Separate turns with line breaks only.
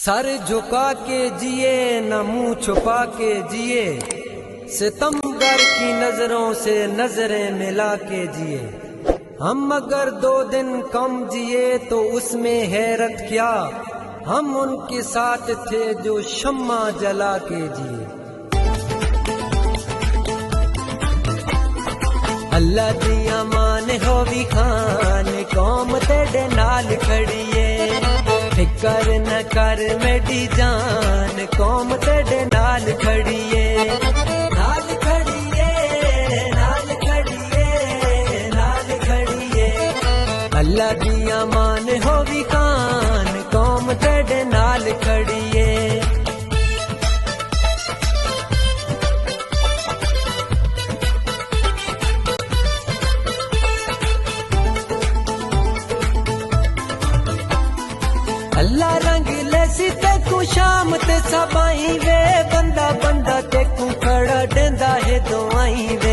Sir झुका के जिए न मुंह छुपा के जिए, सितमगर की नजरों से नजरें मिला के जिए। हम अगर 2 दिन कम जिए तो उसमें हैरत क्या, हम उनके साथ थे जो शम्मा जला के जिए। अल्लाह दिया मान होवी खान कौम तेरे नाल खड़िए, फिकर न कर मेरी जान कौम तेरे नाल खड़िए। नाल खड़िए, नाल खड़िए, नाल खड़िए। अल्लाह दिया मान होवी खान कौम तेरे नाल खड़िए। अल्लाह रंग लेसी तेकू शाम ते सबाई वे, बंदा बंदा तेकू खड़ा डेंदा है दुआई वे।